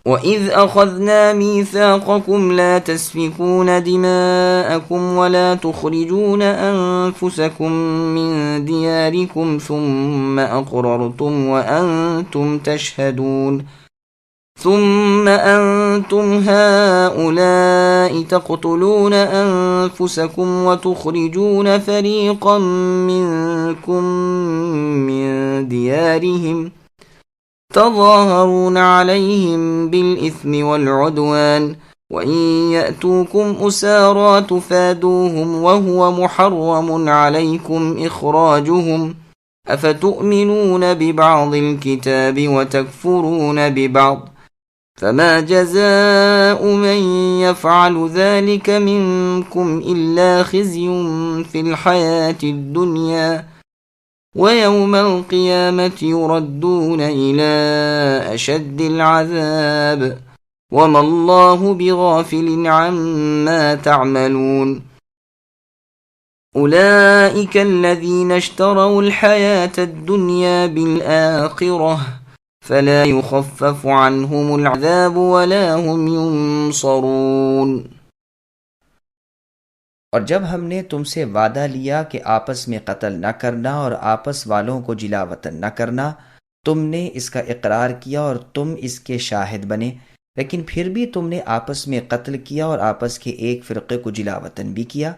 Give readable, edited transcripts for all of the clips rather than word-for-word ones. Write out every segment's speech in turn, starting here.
وَإِذْ أَخَذْنَا مِيثَاقَكُمْ لَا تَسْفِكُونَ دِمَاءَكُمْ وَلَا تُخْرِجُونَ أَنفُسَكُمْ مِنْ دِيَارِكُمْ ثُمَّ أَقْرَرْتُمْ وَأَنْتُمْ تَشْهَدُونَ ثم أنتم هؤلاء تقتلون أنفسكم وتخرجون فريقا منكم من ديارهم تظاهرون عليهم بالإثم والعدوان وإن يأتوكم أسارى تفادوهم وهو محرم عليكم إخراجهم أفتؤمنون ببعض الكتاب وتكفرون ببعض فما جزاء من يفعل ذلك منكم إلا خزي في الحياة الدنيا ويوم القيامة يردون إلى أشد العذاب وما الله بغافل عما تعملون أولئك الذين اشتروا الحياة الدنيا بالآخرة فلا يخفف عنهم العذاب ولا هم ينصرون۔ اور جب ہم نے تم سے وعدہ لیا کہ آپس میں قتل نہ کرنا اور آپس والوں کو جلا وطن نہ کرنا، تم نے اس کا اقرار کیا اور تم اس کے شاہد بنے، لیکن پھر بھی تم نے آپس میں قتل کیا اور آپس کے ایک فرقے کو جلا وطن بھی کیا،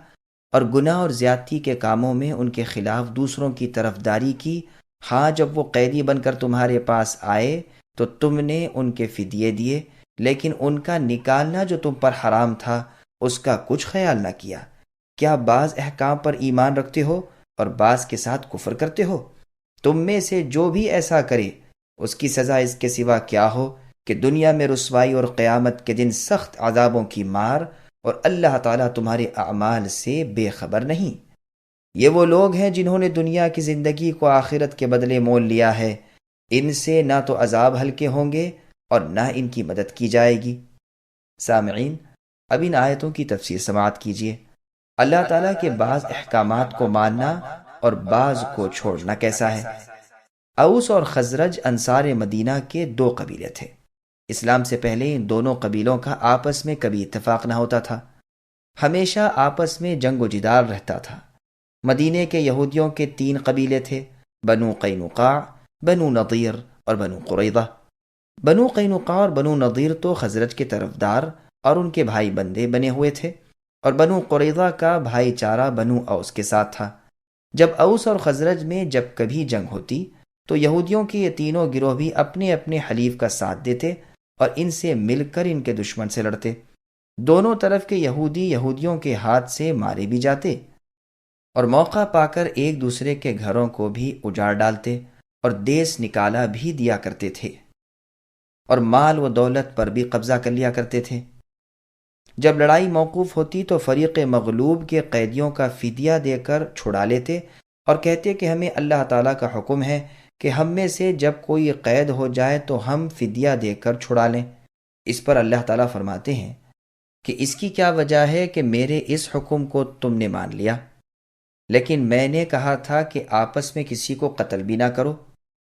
اور گناہ اور زیادتی کے کاموں میں ان کے خلاف دوسروں کی طرفداری کی۔ ہاں، جب وہ قیدی بن کر تمہارے پاس آئے تو تم نے ان کے فدیے دیے، لیکن ان کا نکالنا جو تم پر حرام تھا اس کا کچھ خیال نہ کیا۔ کیا بعض احکام پر ایمان رکھتے ہو اور بعض کے ساتھ کفر کرتے ہو؟ تم میں سے جو بھی ایسا کرے اس کی سزا اس کے سوا کیا ہو کہ دنیا میں رسوائی اور قیامت کے دن سخت عذابوں کی مار، اور اللہ تعالیٰ تمہارے اعمال سے بے خبر نہیں۔ یہ وہ لوگ ہیں جنہوں نے دنیا کی زندگی کو آخرت کے بدلے مول لیا ہے، ان سے نہ تو عذاب ہلکے ہوں گے اور نہ ان کی مدد کی جائے گی۔ سامعین، اب ان آیتوں کی تفسیر سماعت کیجیے۔ اللہ تعالیٰ کے بعض احکامات کو ماننا اور بعض کو چھوڑنا کیسا ہے؟ اوس اور خزرج انصار مدینہ کے دو قبیلے تھے۔ اسلام سے پہلے ان دونوں قبیلوں کا آپس میں کبھی اتفاق نہ ہوتا تھا، ہمیشہ آپس میں جنگ و جدال رہتا تھا۔ مدینے کے یہودیوں کے تین قبیلے تھے، بنو قینقاع، بنو نضیر اور بنو قریظہ۔ بنو قینقاع اور بنو نضیر تو خزرج کے طرفدار اور ان کے بھائی بندے بنے ہوئے تھے، اور بنو قریظہ کا بھائی چارہ بنو اوس کے ساتھ تھا۔ جب اوس اور خزرج میں جب کبھی جنگ ہوتی تو یہودیوں کے یہ تینوں گروہ بھی اپنے اپنے حلیف کا ساتھ دیتے اور ان سے مل کر ان کے دشمن سے لڑتے۔ دونوں طرف کے یہودی یہودیوں کے ہاتھ سے مارے بھی جاتے اور موقع پا کر ایک دوسرے کے گھروں کو بھی اجاڑ ڈالتے اور دیس نکالا بھی دیا کرتے تھے، اور مال و دولت پر بھی قبضہ کر لیا کرتے تھے۔ جب لڑائی موقوف ہوتی تو فریق مغلوب کے قیدیوں کا فدیہ دے کر چھڑا لیتے اور کہتے کہ ہمیں اللہ تعالیٰ کا حکم ہے کہ ہم میں سے جب کوئی قید ہو جائے تو ہم فدیہ دے کر چھڑا لیں۔ اس پر اللہ تعالیٰ فرماتے ہیں کہ اس کی کیا وجہ ہے کہ میرے اس حکم کو تم نے مان لیا، لیکن میں نے کہا تھا کہ آپس میں کسی کو قتل بھی نہ کرو،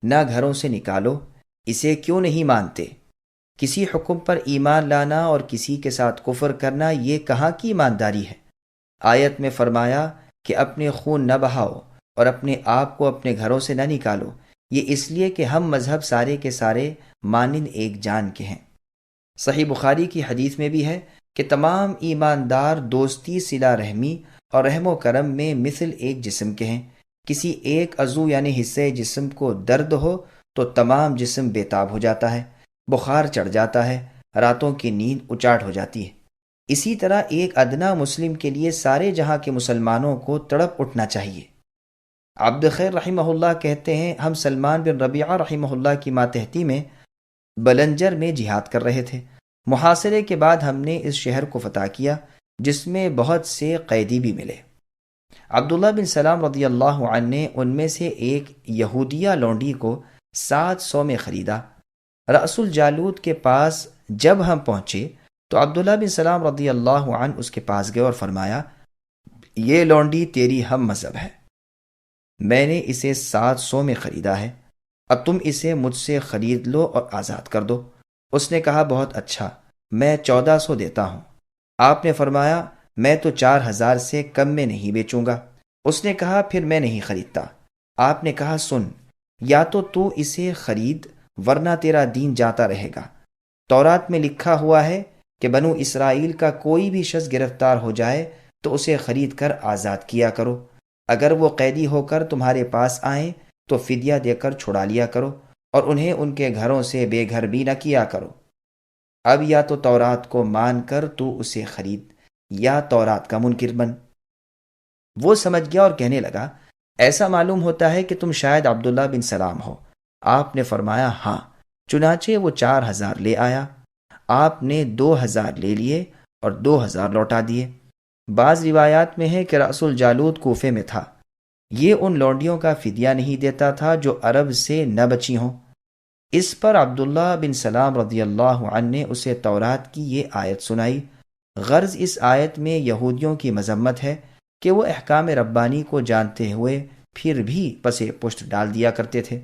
نہ گھروں سے نکالو، اسے کیوں نہیں مانتے؟ کسی حکم پر ایمان لانا اور کسی کے ساتھ کفر کرنا یہ کہاں کی ایمانداری ہے؟ آیت میں فرمایا کہ اپنے خون نہ بہاؤ اور اپنے آپ کو اپنے گھروں سے نہ نکالو، یہ اس لیے کہ ہم مذہب سارے کے سارے مانند ایک جان کے ہیں۔ صحیح بخاری کی حدیث میں بھی ہے کہ تمام ایماندار دوستی، صلہ رحمی اور رحم و کرم میں مثل ایک جسم کے ہیں۔ کسی ایک عضو یعنی حصے جسم کو درد ہو تو تمام جسم بے تاب ہو جاتا ہے، بخار چڑھ جاتا ہے، راتوں کی نیند اچاٹ ہو جاتی ہے۔ اسی طرح ایک ادنا مسلم کے لیے سارے جہاں کے مسلمانوں کو تڑپ اٹھنا چاہیے۔ عبد خیر رحمہ اللہ کہتے ہیں، ہم سلمان بن ربیعہ رحمہ اللہ کی ماتحتی میں بلنجر میں جہاد کر رہے تھے۔ محاصرے کے بعد ہم نے اس شہر کو فتح کیا جس میں بہت سے قیدی بھی ملے۔ عبداللہ بن سلام رضی اللہ عنہ نے ان میں سے ایک یہودیہ لونڈی کو 700 میں خریدا۔ رأس الجالوت کے پاس جب ہم پہنچے تو عبداللہ بن سلام رضی اللہ عنہ اس کے پاس گئے اور فرمایا، یہ لونڈی تیری ہم مذہب ہے، میں نے اسے 700 میں خریدا ہے، اب تم اسے مجھ سے خرید لو اور آزاد کر دو۔ اس نے کہا بہت اچھا، میں 1400 دیتا ہوں۔ آپ نے فرمایا میں تو 4000 سے کم میں نہیں بیچوں گا۔ اس نے کہا پھر میں نہیں خریدتا۔ آپ نے کہا سن، یا تو اسے خرید ورنہ تیرا دین جاتا رہے گا۔ تورات میں لکھا ہوا ہے کہ بنو اسرائیل کا کوئی بھی شخص گرفتار ہو جائے تو اسے خرید کر آزاد کیا کرو۔ اگر وہ قیدی ہو کر تمہارے پاس آئیں تو فدیہ دے کر چھڑا لیا کرو، اور انہیں ان کے گھروں سے بے گھر بھی نہ کیا کرو۔ اب یا تو تورات کو مان کر تو اسے خرید یا تورات کا منکر بن۔ وہ سمجھ گیا اور کہنے لگا ایسا معلوم ہوتا ہے کہ تم شاید عبداللہ بن سلام ہو۔ آپ نے فرمایا ہاں۔ چنانچہ وہ 4000 لے آیا۔ آپ نے 2000 لے لیے اور 2000 لوٹا دیے۔ بعض روایات میں ہے کہ رأس الجالوت کوفے میں تھا۔ یہ ان لونڈیوں کا فدیہ نہیں دیتا تھا جو عرب سے نہ بچی ہوں۔ اس پر عبداللہ بن سلام رضی اللہ عنہ نے اسے تورات کی یہ آیت سنائی۔ غرض اس آیت میں یہودیوں کی مذمت ہے کہ وہ احکام ربانی کو جانتے ہوئے پھر بھی پس پشت ڈال دیا کرتے تھے۔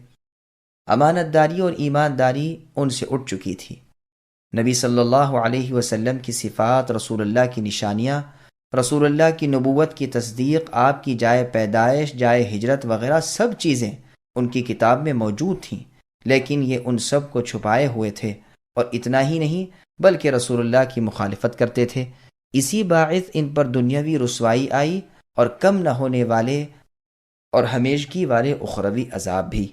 امانت داری اور ایمانداری ان سے اٹھ چکی تھی۔ نبی صلی اللہ علیہ وسلم کی صفات، رسول اللہ کی نشانیاں، رسول اللہ کی نبوت کی تصدیق، آپ کی جائے پیدائش، جائے ہجرت وغیرہ سب چیزیں ان کی کتاب میں موجود تھیں، لیکن یہ ان سب کو چھپائے ہوئے تھے، اور اتنا ہی نہیں بلکہ رسول اللہ کی مخالفت کرتے تھے۔ اسی باعث ان پر دنیاوی رسوائی آئی اور کم نہ ہونے والے اور ہمیشگی والے اخروی عذاب بھی۔